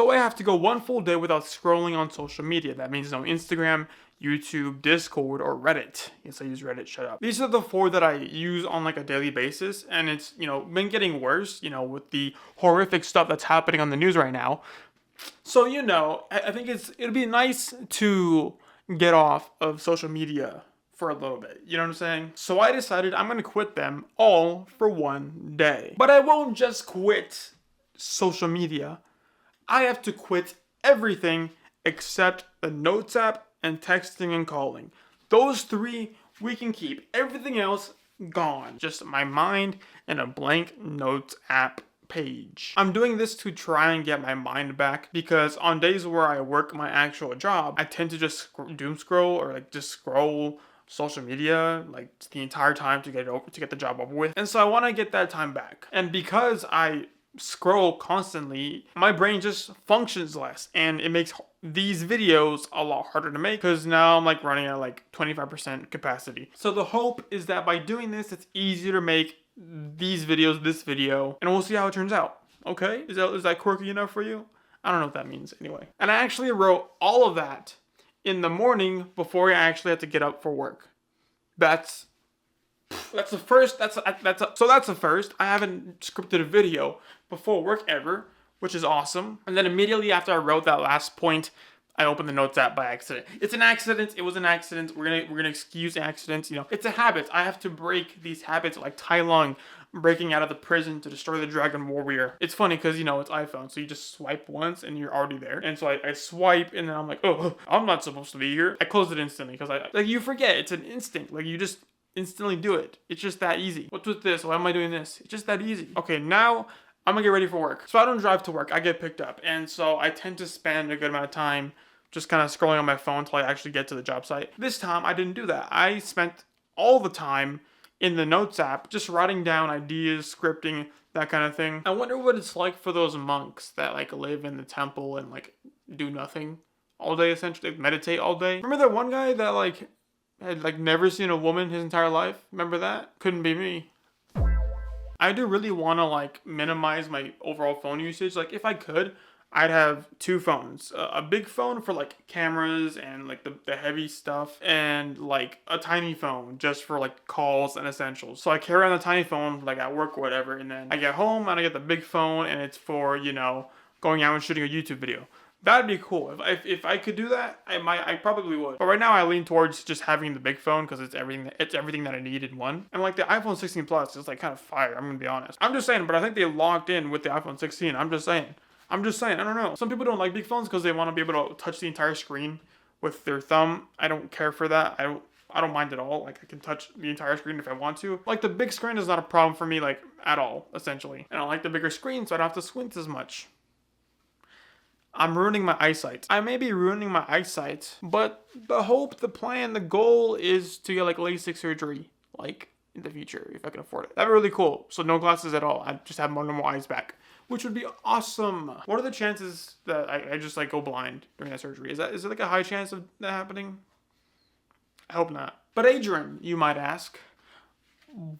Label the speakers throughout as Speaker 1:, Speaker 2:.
Speaker 1: So I have to go one full day without scrolling on social media. That means no Instagram, YouTube, Discord, or Reddit. Yes, I use Reddit, shut up. These are the 4 that I use on like a daily basis, and it's, been getting worse, with the horrific stuff that's happening on the news right now. So, I think it'd be nice to get off of social media for a little bit. You know what I'm saying? So I decided I'm going to quit them all for one day. But I won't just quit social media. I have to quit everything except the Notes app and texting and calling. Those 3 we can keep. Everything else gone. Just my mind and a blank Notes app page. I'm doing this to try and get my mind back, because on days where I work my actual job, I tend to just doom scroll or like just scroll social media like the entire time to get the job over with. And so I want to get that time back. And because I scroll constantly, my brain just functions less, and it makes these videos a lot harder to make because now I'm like running at like 25% capacity. So the hope is that by doing this, it's easier to make these videos, this video, and we'll see how it turns out. Okay? Is that quirky enough for you? I don't know what that means anyway. And I actually wrote all of that in the morning before I actually had to get up for work. That's the first. So that's the first. I haven't scripted a video before work ever, which is awesome. And then immediately after I wrote that last point, I opened the Notes app by accident. It's an accident. It was an accident. We're gonna excuse accidents. It's a habit. I have to break these habits like Tai Lung breaking out of the prison to destroy the Dragon Warrior. It's funny because it's iPhone, so you just swipe once and you're already there. And so I swipe, and then I'm like, oh, I'm not supposed to be here. I close it instantly because you forget. It's an instinct. Like you just instantly do it. It's just that easy. What's with this? Why am I doing this? It's just that easy. Okay, now I'm gonna get ready for work. So I don't drive to work. I get picked up, and so I tend to spend a good amount of time just kind of scrolling on my phone until I actually get to the job site. This time I didn't do that. I spent all the time in the Notes app just writing down ideas, scripting, that kind of thing. I wonder what it's like for those monks that like live in the temple and like do nothing all day, essentially meditate all day. Remember that one guy that like had like never seen a woman his entire life? Remember that? Couldn't be me. I do really want to like minimize my overall phone usage. Like if I could, I'd have 2 phones. A big phone for like cameras and like the heavy stuff, and like a tiny phone just for like calls and essentials. So I carry around the tiny phone like at work or whatever, and then I get home and I get the big phone, and it's for, going out and shooting a YouTube video. That'd be cool. If I could do that, I probably would. But right now I lean towards just having the big phone because it's everything that I need in one. And like the iPhone 16 Plus is like kind of fire, I'm gonna be honest. I'm just saying, but I think they locked in with the iPhone 16. I'm just saying, I don't know. Some people don't like big phones because they want to be able to touch the entire screen with their thumb. I don't care for that. I don't mind at all. Like I can touch the entire screen if I want to. Like the big screen is not a problem for me like at all, essentially. And I like the bigger screen so I don't have to squint as much. I'm ruining my eyesight. I may be ruining my eyesight, but the hope, the plan, the goal is to get like LASIK surgery, like in the future, if I can afford it. That'd be really cool. So no glasses at all. I just have my normal eyes back, which would be awesome. What are the chances that I just like go blind during that surgery? Is there like a high chance of that happening? I hope not. But Ajryen, you might ask,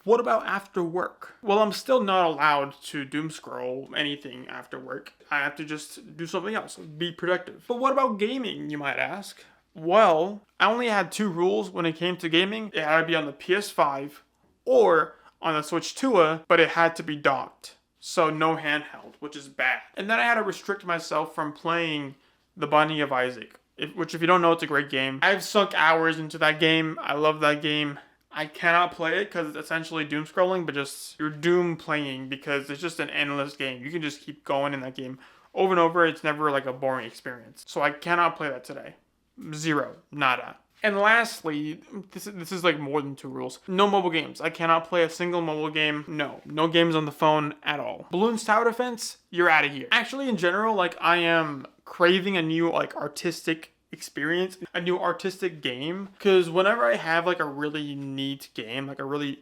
Speaker 1: what about after work? Well, I'm still not allowed to doom scroll anything after work. I have to just do something else, be productive. But what about gaming, you might ask? Well, I only had 2 rules when it came to gaming. It had to be on the PS5 or on the Switch 2, but it had to be docked. So no handheld, which is bad. And then I had to restrict myself from playing The Binding of Isaac, which if you don't know, it's a great game. I've sunk hours into that game. I love that game. I cannot play it because it's essentially doom scrolling, but just you're doom playing because it's just an endless game. You can just keep going in that game over and over. It's never like a boring experience. So I cannot play that today. 0. Nada. And lastly, this is like more than 2 rules. No mobile games. I cannot play a single mobile game. No games on the phone at all. Balloons Tower Defense, you're out of here. Actually, in general, like I am craving a new like artistic experience, a new artistic game, because whenever I have like a really neat game, like a really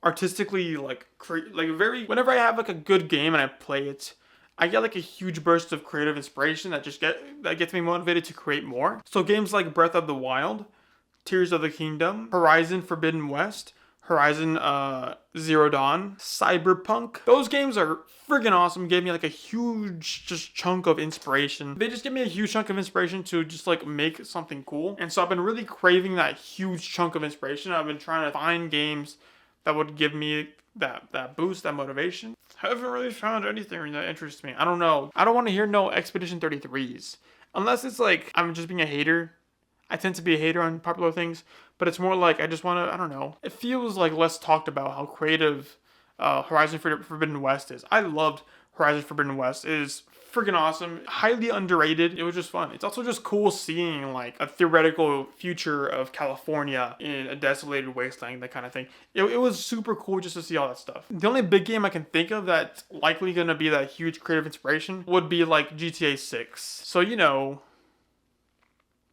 Speaker 1: artistically whenever I have like a good game and I play it, I get like a huge burst of creative inspiration that gets me motivated to create more. So games like Breath of the Wild, Tears of the Kingdom, Horizon Forbidden West, Horizon Zero Dawn, Cyberpunk. Those games are friggin' awesome. Gave me like a huge just chunk of inspiration. They just give me a huge chunk of inspiration to just like make something cool. And so I've been really craving that huge chunk of inspiration. I've been trying to find games that would give me that boost, that motivation. I haven't really found anything that interests me. I don't know. I don't want to hear no Expedition 33s. Unless it's like I'm just being a hater. I tend to be a hater on popular things, but it's more like I just want to, I don't know. It feels like less talked about how creative Horizon Forbidden West is. I loved Horizon Forbidden West. It is freaking awesome. Highly underrated. It was just fun. It's also just cool seeing like a theoretical future of California in a desolated wasteland, that kind of thing. It was super cool just to see all that stuff. The only big game I can think of that's likely going to be that huge creative inspiration would be like GTA 6. So, you know,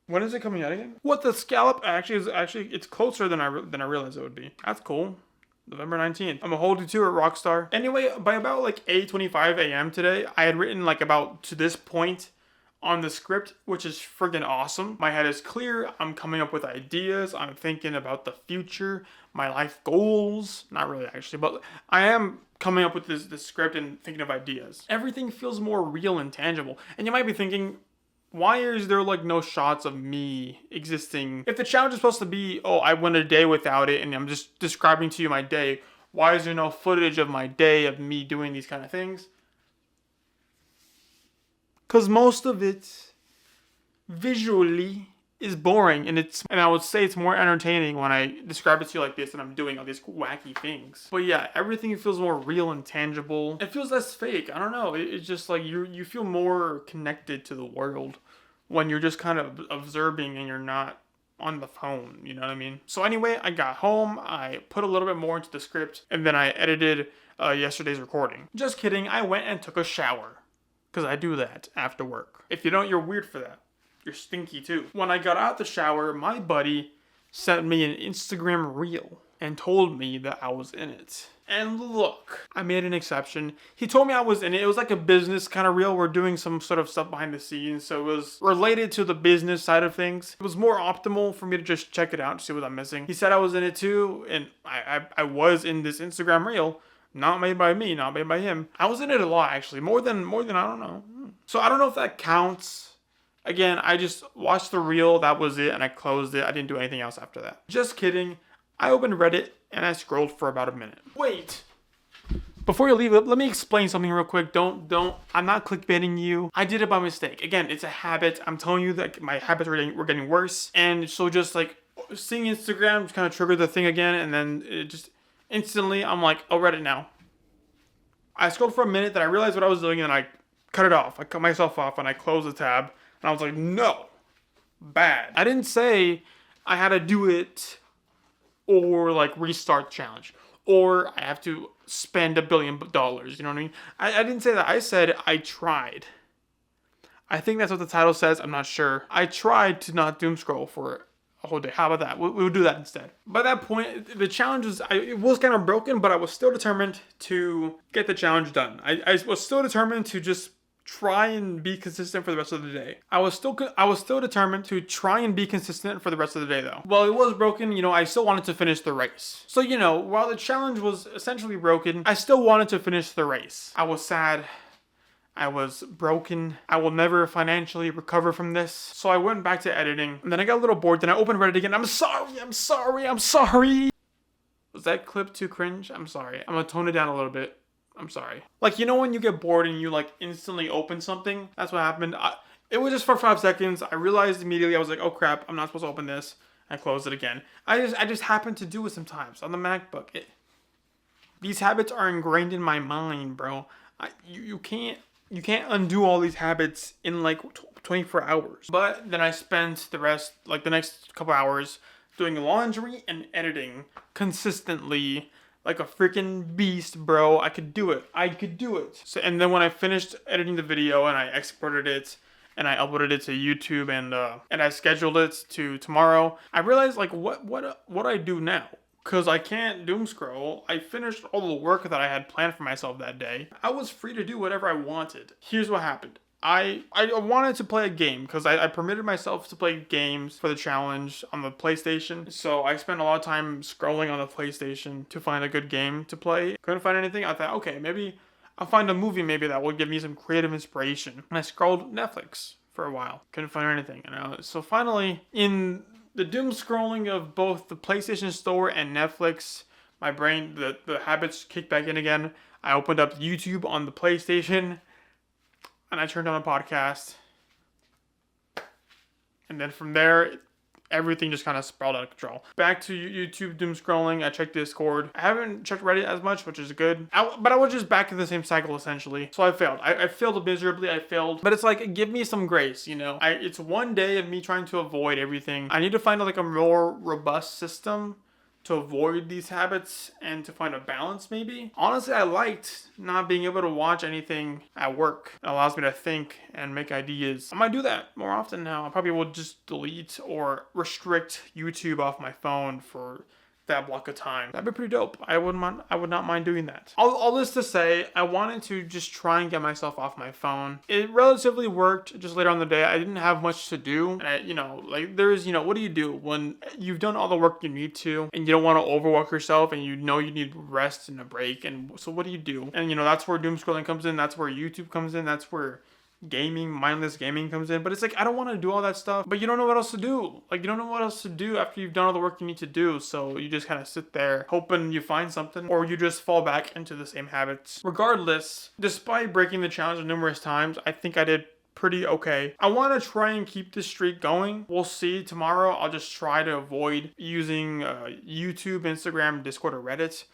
Speaker 1: when is it coming out again? What, the scallop it's closer than I realized it would be. That's cool. November 19th. I'm a hold you to it, Rockstar. Anyway, by about like 8:25 a.m. today, I had written like about to this point on the script, which is friggin' awesome. My head is clear. I'm coming up with ideas. I'm thinking about the future, my life goals. Not really actually, but I am coming up with this script and thinking of ideas. Everything feels more real and tangible. And you might be thinking, why is there like no shots of me existing? If the challenge is supposed to be, oh, I went a day without it and I'm just describing to you my day, why is there no footage of my day of me doing these kind of things? Because most of it visually is boring, and I would say it's more entertaining when I describe it to you like this and I'm doing all these wacky things. But yeah, everything feels more real and tangible. It feels less fake. I don't know. It's just like you feel more connected to the world when you're just kind of observing and you're not on the phone, you know what I mean? So anyway, I got home, I put a little bit more into the script, and then I edited yesterday's recording. Just kidding, I went and took a shower. Because I do that after work. If you don't, you're weird for that. You're stinky too. When I got out the shower, my buddy sent me an Instagram reel and told me that I was in it. And look, I made an exception. He told me I was in it. It was like a business kind of reel. We're doing some sort of stuff behind the scenes. So it was related to the business side of things. It was more optimal for me to just check it out and see what I'm missing. He said I was in it too. And I was in this Instagram reel. Not made by me, not made by him. I was in it a lot, actually. More than I don't know. So I don't know if that counts. Again, I just watched the reel. That was it. And I closed it. I didn't do anything else after that. Just kidding. I opened Reddit and I scrolled for about a minute. Wait. Before you leave, let me explain something real quick. I'm not clickbaiting you. I did it by mistake. Again, it's a habit. I'm telling you that my habits were getting worse. And so just like seeing Instagram just kind of triggered the thing again. And then it just... instantly, I'm like, oh, Reddit now. I scrolled for a minute, then I realized what I was doing, and I cut it off. I cut myself off, and I closed the tab, and I was like, no. Bad. I didn't say I had to do it or, like, restart the challenge. Or I have to spend $1 billion. You know what I mean? I didn't say that. I said I tried. I think that's what the title says. I'm not sure. I tried to not doom scroll for a whole day. How about that? We'll do that instead. By that point, the challenge was, it was kind of broken, but I was still determined to get the challenge done. I was still determined to just try and be consistent for the rest of the day. I was still determined to try and be consistent for the rest of the day though. While it was broken, you know, I still wanted to finish the race. So, you know, while the challenge was essentially broken, I still wanted to finish the race. I was sad. I was broken. I will never financially recover from this. So I went back to editing, and then I got a little bored. Then I opened Reddit again. I'm sorry. Was that clip too cringe? I'm sorry. I'm gonna tone it down a little bit. I'm sorry. Like, you know when you get bored and you like instantly open something? That's what happened. It was just for 5 seconds. I realized immediately. I was like, oh crap, I'm not supposed to open this. I closed it again. I just happen to do it sometimes on the MacBook. These habits are ingrained in my mind, bro. You can't undo all these habits in like 24 hours. But then I spent the next couple hours doing laundry and editing consistently like a freaking beast, bro. I could do it. So, and then when I finished editing the video and I exported it and I uploaded it to YouTube and I scheduled it to tomorrow, I realized like what I do now. Because I can't doom scroll. I finished all the work that I had planned for myself that day. I was free to do whatever I wanted. Here's what happened. I wanted to play a game because I permitted myself to play games for the challenge on the PlayStation. So I spent a lot of time scrolling on the PlayStation to find a good game to play. Couldn't find anything. I thought, okay, maybe I'll find a movie maybe that will give me some creative inspiration. And I scrolled Netflix for a while. Couldn't find anything. So finally, in the doom scrolling of both the PlayStation Store and Netflix, my brain, the habits kicked back in again. I opened up YouTube on the PlayStation and I turned on a podcast. And then from there, everything just kind of spiraled out of control. Back to YouTube doom scrolling. I checked Discord. I haven't checked Reddit as much, which is good. But I was just back in the same cycle essentially. So I failed. I failed miserably. I failed. But it's like, give me some grace, you know? It's one day of me trying to avoid everything. I need to find like a more robust system to avoid these habits and to find a balance maybe. Honestly, I liked not being able to watch anything at work. It allows me to think and make ideas. I might do that more often now. I probably will just delete or restrict YouTube off my phone for that block of time. That'd be pretty dope. I would not mind doing that. All this to say, I wanted to just try and get myself off my phone. It relatively worked just later on in the day. I didn't have much to do. And what do you do when you've done all the work you need to and you don't want to overwork yourself and you know you need rest and a break? And so what do you do? And that's where doom scrolling comes in. That's where YouTube comes in. That's where mindless gaming comes in. But it's like, I don't want to do all that stuff, but you don't know what else to do. Like, you don't know what else to do after you've done all the work you need to do. So you just kind of sit there hoping you find something, or you just fall back into the same habits. Regardless, despite breaking the challenge numerous times, I think I did pretty okay. I want to try and keep this streak going. We'll see. Tomorrow I'll just try to avoid using YouTube, Instagram, Discord, or Reddit.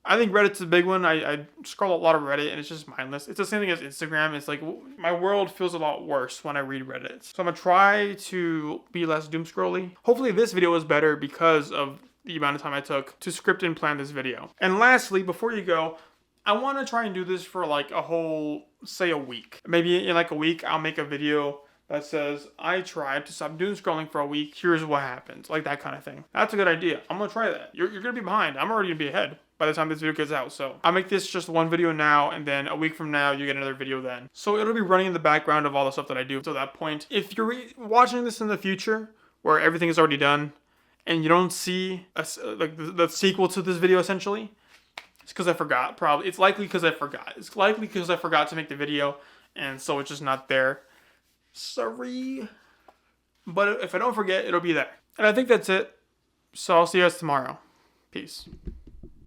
Speaker 1: I think Reddit's a big one. I scroll a lot of Reddit and it's just mindless. It's the same thing as Instagram. It's like my world feels a lot worse when I read Reddit. So I'm going to try to be less doom scrolly. Hopefully this video was better because of the amount of time I took to script and plan this video. And lastly, before you go, I want to try and do this for like a whole, say a week. Maybe in like a week, I'll make a video that says, I tried to stop doom scrolling for a week. Here's what happened. Like that kind of thing. That's a good idea. I'm going to try that. You're going to be behind. I'm already going to be ahead by the time this video gets out. So I'll make this just one video now, and then a week from now, you get another video then. So it'll be running in the background of all the stuff that I do till that point. If you're watching this in the future, where everything is already done, and you don't see the sequel to this video essentially, it's because I forgot, probably. It's likely because I forgot. It's likely because I forgot to make the video, and so it's just not there. Sorry. But if I don't forget, it'll be there. And I think that's it. So I'll see you guys tomorrow. Peace.